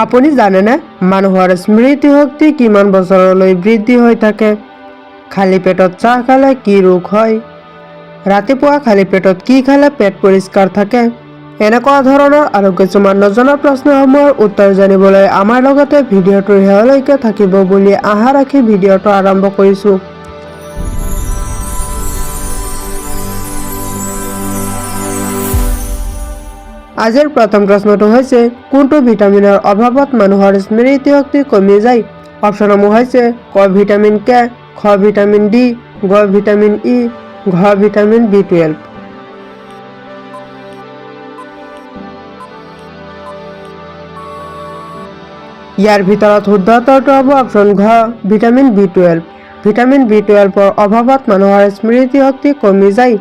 আপুনি জানেনে মানুহৰ স্মৃতি শক্তি কিমান বছৰলৈ বৃদ্ধি হৈ থাকে? খালী পেটত চাহ খালে কি ৰোগ হয়? ৰাতিপুৱা খালী পেটত কি খালে পেট পৰিষ্কাৰ থাকে? এনেকুৱা ধৰণৰ আৰু কিছুমান নজনা প্ৰশ্নসমূহৰ উত্তৰ জানিবলৈ আমাৰ লগতে ভিডিঅ'টোৰ শেষলৈকে থাকিব বুলি আশা ৰাখি ভিডিঅ'টো আৰম্ভ কৰিছোঁ। আজিৰ প্ৰথম প্ৰশ্নটো হৈছে, কোনটো ভিটামিনৰ অভাৱত মানুহৰ স্মৃতি শক্তি কমি যায়? অপশ্যনসমূহ হৈছে ক ভিটামিন কে, খ ভিটামিন ডি, গ ভিটামিন ই, ঘ ভিটামিন B12। ইয়াৰ ভিতৰত শুদ্ধ উত্তৰটো হ'ব অপশ্যন ঘ ভিটামিন B12। ভিটামিন B12ৰ অভাৱত মানুহৰ স্মৃতি শক্তি কমি যায়।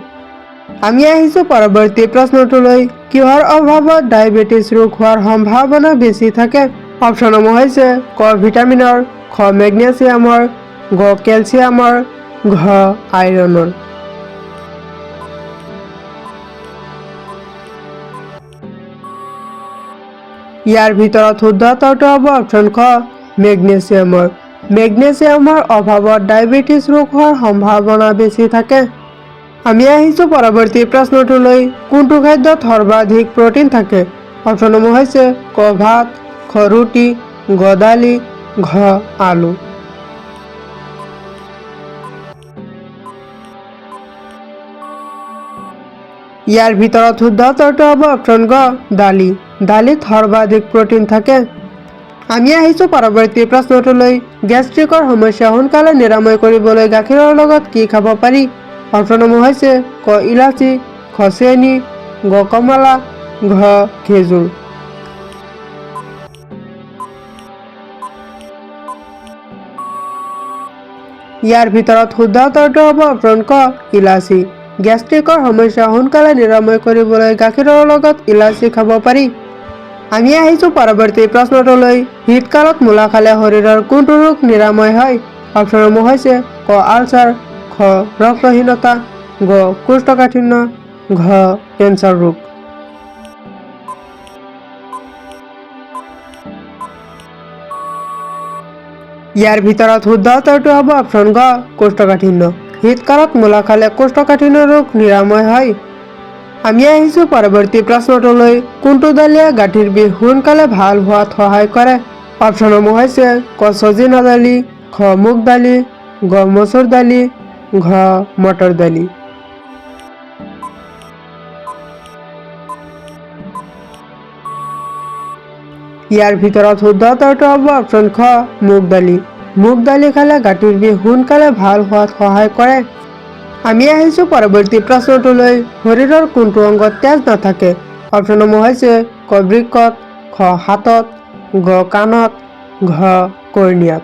আমি আহিছোঁ পৰৱৰ্তী প্ৰশ্নটোলৈ, কিহৰ অভাৱত ডায়েবেটিছ ৰোগ হোৱাৰ সম্ভাৱনা বেছি থাকে? অপশ্যনসমূহ হৈছে ক ভিটামিনৰ, খ মেগনেছিয়ামৰ, গ কেলছিয়ামৰ, ঘ আইৰণৰ। ইয়াৰ ভিতৰত শুদ্ধ উত্তৰটো হ'ব অপশ্যন খ মেগনেছিয়ামৰ। মেগনেছিয়ামৰ অভাৱত ডায়েবেটিছ ৰোগ হোৱাৰ সম্ভাৱনা বেছি থাকে। আমি আহিছোঁ পৰৱৰ্তী প্ৰশ্নটোলৈ, কোনটো খাদ্যত সৰ্বাধিক প্ৰটিন থাকে? অপশ্যনসমূহ হৈছে ক ভাত, খ ৰুটি, গ দালি, ঘ আলু। ইয়াৰ ভিতৰত শুদ্ধ উত্তৰটো হ'ব অপশ্যন গ দালি। দালিত সৰ্বাধিক প্ৰটিন থাকে। আমি আহিছোঁ পৰৱৰ্তী প্ৰশ্নটোলৈ, গেষ্ট্ৰিকৰ সমস্যা সোনকালে নিৰাময় কৰিবলৈ গাখীৰৰ লগত কি খাব পাৰি? অপশ্যনসমূহ হৈছে ক ইলাচি, খ চেনি, গ কমলা, ঘ খেজুৰ। ইয়াৰ ভিতৰত শুদ্ধ উত্তৰটো হ'ব অপশ্যন ক ইলাচি। গেষ্ট্ৰিকৰ সমস্যা সোনকালে নিৰাময় কৰিবলৈ গাখীৰৰ লগত ইলাচি খাব পাৰি। আমি আহিছোঁ পৰৱৰ্তী প্ৰশ্নটোলৈ, শীতকালত মূলা খালে শৰীৰৰ কোনটো ৰোগ নিৰাময় হয়? অপশ্যনসমূহ হৈছে ক আলচাৰ, খ ৰক্তহীনতা, গ কোষ্ঠকাঠিন্য, ঘ কেঞ্চাৰ ৰোগ। ইয়াৰ ভিতৰত শুদ্ধ উত্তৰটো হ'ব অপশ্যন গ কোষ্ঠকাঠিন্য। শীতকালত মূলা খালে কোষ্ঠকাঠিন্য ৰোগ নিৰাময় হয়। আমি আহিছোঁ পৰৱৰ্তী প্ৰশ্নটোলৈ, কোনটো দালিয়ে গাঁঠিৰ বিষ সোনকালে ভাল হোৱাত সহায় কৰে? অপশ্যনসমূহ হৈছে ক চজিনা দালি, খ মুগ দালি, গ মচুৰ দালি, ঘ মটৰ দালি। ইয়াৰ ভিতৰত শুদ্ধ উত্তৰটো হ'ব অপশ্যন খ মুগ দালি। মুগ দালি খালে গাঁঠিৰ বিষ সোনকালে ভাল হোৱাত সহায় কৰে। আমি আহিছোঁ পৰৱৰ্তী প্ৰশ্নটোলৈ, শৰীৰৰ কোনটো অংগত তেজ নাথাকে? অপশ্যনসমূহ হৈছে ক বৃক্কত, খ হাতত, গ কাণত, ঘ কৰ্ণিয়াত।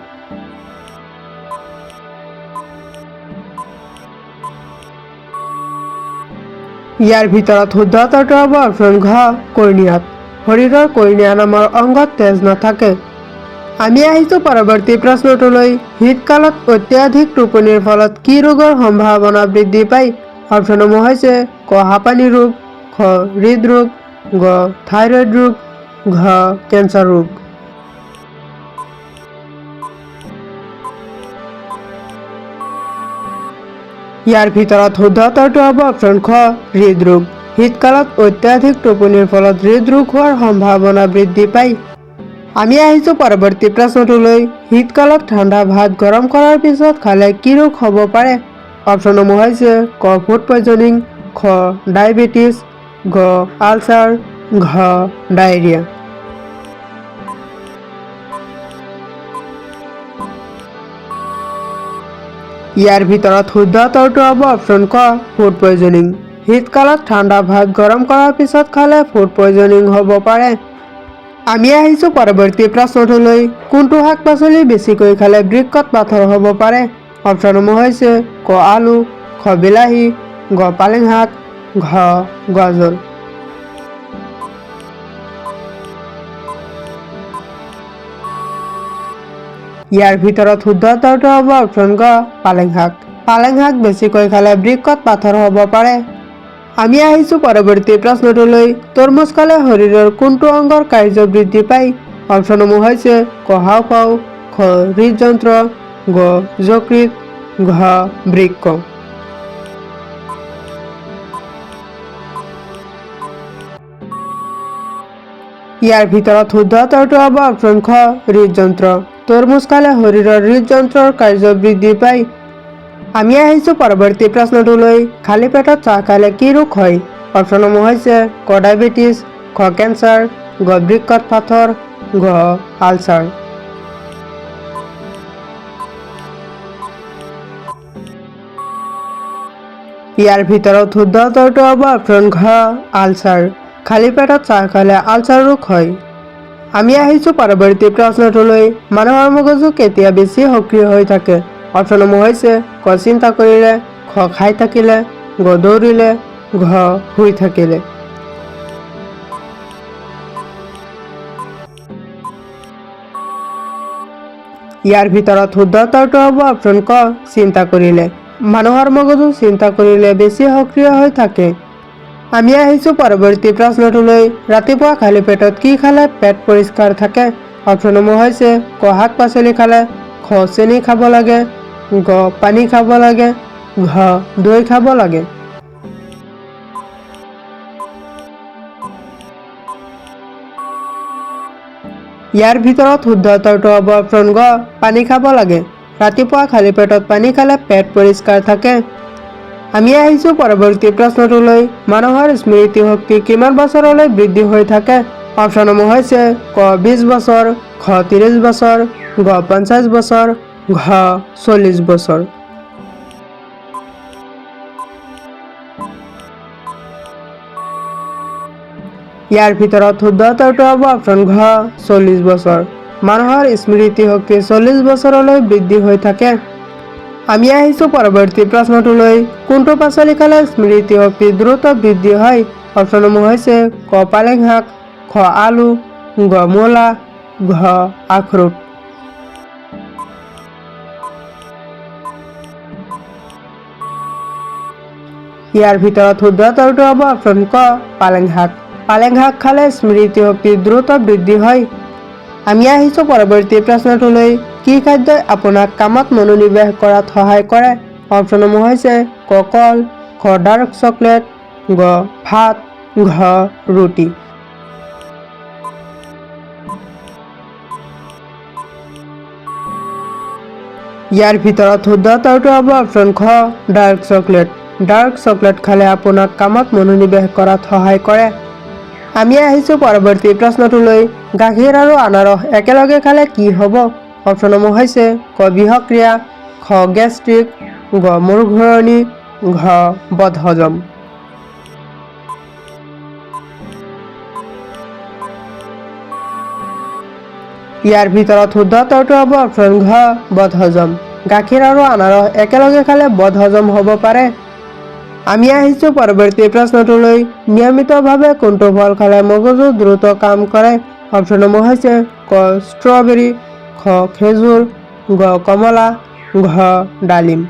ইয়াৰ ভিতৰত শুদ্ধ উত্তৰটো হ'ব অপশ্যন ঘ কৰ্ণিয়াত। শৰীৰৰ কৰ্ণিয়া নামৰ অংগত তেজ নাথাকে। আমি আহিছোঁ পৰৱৰ্তী প্ৰশ্নটোলৈ, শীতকালত অত্যাধিক টোপনিৰ ফলত কি ৰোগৰ সম্ভাৱনা বৃদ্ধি পায়? অপশ্যনসমূহ হৈছে ক হাঁপানি ৰোগ, খ হৃদৰোগ, গ থাইৰয়ড ৰোগ, ঘ কেঞ্চাৰ ৰোগ। ইয়াৰ ভিতৰত শুদ্ধ উত্তৰটো হ'ব অপশ্যন খ হৃদৰোগ। শীতকালত অত্যাধিক টোপনিৰ ফলত হৃদৰোগ হোৱাৰ সম্ভাৱনা বৃদ্ধি পায়। আমি আহিছোঁ পৰৱৰ্তী প্ৰশ্নটোলৈ, শীতকালত ঠাণ্ডা ভাত গৰম কৰাৰ পিছত খালে কি ৰোগ হ'ব পাৰে? অপশ্যনসমূহ হৈছে ক ফুড পয়জনিং, খ ডায়েবেটিছ, গ আলচাৰ, ঘ ডায়েৰিয়া। ইয়াৰ ভিতৰত শুদ্ধ উত্তৰটো হ'ব অপশ্যন ক ফুড পয়জনিং। শীতকালত ঠাণ্ডা ভাত গৰম কৰাৰ পিছত খালে ফুড পয়জনিং হ'ব পাৰে। আমি আহিছোঁ পৰৱৰ্তী প্ৰশ্নটোলৈ, কোনটো শাক পাচলি বেছিকৈ খালে বৃক্কত পাথৰ হ'ব পাৰে? অপশ্যনসমূহ হৈছে ক আলু, খ বিলাহী, গ পালেং শাক, ঘ গাজৰ। ইয়াৰ ভিতৰত শুদ্ধ উত্তৰটো হ'ব অপশ্যন গ পালেং শাক। পালেং শাক বেছিকৈ খালে বৃক্কত পাথৰ হ'ব পাৰে। আমি আহিছোঁ পৰৱৰ্তী প্ৰশ্নটোলৈ, তৰমুজ খালে শৰীৰৰ কোনটো অংগৰ কাৰ্য বৃদ্ধি পায়? অপশনসমূহ হৈছে ক হাওঁফাওঁ, খ হৃদযন্ত্ৰ, গ যকৃত, ঘ বৃক্ক। ইয়াৰ ভিতৰত শুদ্ধ উত্তৰটো হ'ব অপশ্যন খ হৃদযন্ত্ৰ। তৰমুজ খালে শৰীৰৰ হৃদযন্ত্ৰৰ কাৰ্য বৃদ্ধি পায়। আমি আহিছোঁ পৰৱৰ্তী প্ৰশ্নটোলৈ। খালী পেটত চাহ খালে কি ৰোগ হয়? অপশ্যনসমূহ হৈছে ক ডায়েবেটিছ, খ কেঞ্চাৰ, গ বৃক্কত পাথৰ, ঘ আলচাৰ। ইয়াৰ ভিতৰত শুদ্ধ উত্তৰটো হ'ব অপশ্যন ঘ আলচাৰ। খালী পেটত চাহ খালে আলচাৰ ৰোগ হয়। আমি আহিছোঁ পৰৱৰ্তী প্ৰশ্নটোলৈ। মানুহৰ মগজু কেতিয়া বেছি সক্ৰিয় হৈ থাকে? অপশ্যনসমূহ হৈছে ক চিন্তা কৰিলে, খ খাই থাকিলে, গ দৌৰিলে, ঘ শুই থাকিলে। ইয়াৰ ভিতৰত শুদ্ধ উত্তৰটো হ'ব অপশ্যন ক চিন্তা কৰিলে। মানুহৰ মগজু চিন্তা কৰিলে বেছি সক্ৰিয় হৈ থাকে। আমি আহিছোঁ পৰৱৰ্তী প্ৰশ্নটোলৈ। ৰাতিপুৱা খালী পেটত কি খালে পেট পৰিষ্কাৰ থাকে? অপশ্যনসমূহ হৈছে ক শাক পাচলি খালে, খ চেনি খাব লাগে, গ পানী খাব লাগে, ঘ দৈ খাব লাগে। ইয়াৰ ভিতৰত শুদ্ধ উত্তৰটো হ'ব অপশ্যন গ পানী খাব লাগে। ৰাতিপুৱা খালী পেটত পানী খালে পেট পৰিষ্কাৰ থাকে। আমি আহিছোঁ পৰৱৰ্তী প্ৰশ্নটোলৈ। মানুহৰ স্মৃতি শক্তি কিমান বছৰলৈ বৃদ্ধি হৈ থাকে? অপশ্যনসমূহ হৈছে ক 20 বছৰ, খ 30 বছৰ, গ 50 বছৰ, ঘ 40 বছৰ। ইয়াৰ ভিতৰত শুদ্ধ উত্তৰটো হ'ব অপশ্যন ঘ 40 বছৰ। মানুহৰ স্মৃতি শক্তি 40 বছৰলৈ বৃদ্ধি হৈ থাকে। আমি আহিছোঁ পৰৱৰ্তী প্ৰশ্নটোলৈ। কোনটো পাচলি খালে স্মৃতি শক্তি দ্ৰুত বৃদ্ধি হয়? অপশ্যনসমূহ হৈছে ক পালেং শাক, খ আলু, গ মূলা, ঘ আখৰোট। ইয়াৰ ভিতৰত শুদ্ধ উত্তৰটো হ'ব অপশ্যন ক পালেং শাক। পালেং শাক খালে স্মৃতি শক্তি দ্ৰুত বৃদ্ধি হয়। আমি আহিছোঁ পৰৱৰ্তী প্ৰশ্নটোলৈ। কি খাদ্যই আপোনাক কামত মনোনিৱেশ কৰাত সহায় কৰে? অপশ্যনসমূহ হৈছে ক কল, খ ডাৰ্ক চকলেট, গ ভাত, ঘ ৰুটি। ইয়াৰ ভিতৰত শুদ্ধ উত্তৰটো হ'ব অপশ্যন খ ডাৰ্ক চকলেট। ডাৰ্ক চকলেট খালে আপোনাক কামত মনোনিৱেশ কৰাত সহায় কৰে। আমি আহিছোঁ পৰৱৰ্তী প্ৰশ্নটোলৈ। গাখীৰ আৰু আনাৰস একেলগে খালে কি হ'ব? অপশ্যনসমূহ হৈছে ক বিষক্ৰিয়া, খ গেষ্ট্ৰিক, গ মূৰ ঘূৰণি, ঘ বদহজম। ইয়াৰ ভিতৰত শুদ্ধ উত্তৰটো হ'ব অপশ্যন ঘ বদহজম। গাখীৰ আৰু আনাৰস একেলগে খালে বদহজম হ'ব পাৰে। আমি আহিছোঁ পৰৱৰ্তী প্ৰশ্নটোলৈ। নিয়মিতভাৱে কোনটো ফল খালে মগজু দ্ৰুত কাম কৰে? অপশ্যনসমূহ হৈছে ক ষ্ট্ৰবেৰী, খ খেজুৰ, গ কমলা, ঘ ডালিম।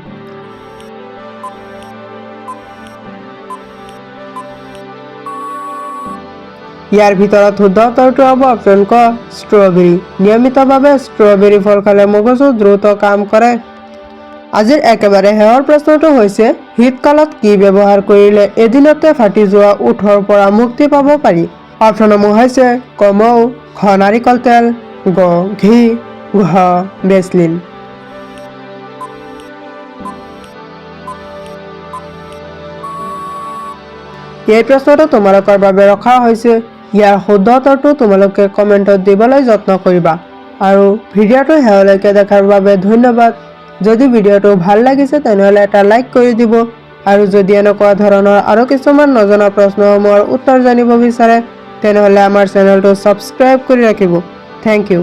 ইয়াৰ ভিতৰত শুদ্ধ উত্তৰটো হ'ব অপশ্যন ক ষ্ট্ৰবেৰী। নিয়মিতভাৱে ষ্ট্ৰবেৰী ফল খালে মগজু দ্ৰুত কাম কৰে। আজিৰ একেবাৰে শেষৰ প্ৰশ্নটো হৈছে শীতকালত কি ব্যৱহাৰ কৰিলে এদিনতে ফাটি যোৱা ওঠৰ পৰা মুক্তি পাব পাৰি? অপশ্যনসমূহ হৈছে ক মৌ, খ নাৰিকল তেল, গ ঘি, ঘ ভেচলিন। এই প্ৰশ্নটো তোমালোকৰ বাবে ৰখা হৈছে। ইয়াৰ শুদ্ধ উত্তৰটো তোমালোকে কমেণ্টত দিবলৈ যত্ন কৰিবা। আৰু ভিডিঅ'টো শেষলৈকে দেখাৰ বাবে ধন্যবাদ। যদি ভিডিঅ'টো ভাল লাগিছে তেনেহ'লে এটা লাইক কৰি দিব। আৰু যদি এনেকুৱা ধৰণৰ আৰু কিছুমান নজনা প্ৰশ্নসমূহৰ উত্তৰ জানিব বিচাৰে তেনেহ'লে আমাৰ চেনেলটো ছাবস্ক্ৰাইব কৰি ৰাখিব। Thank U.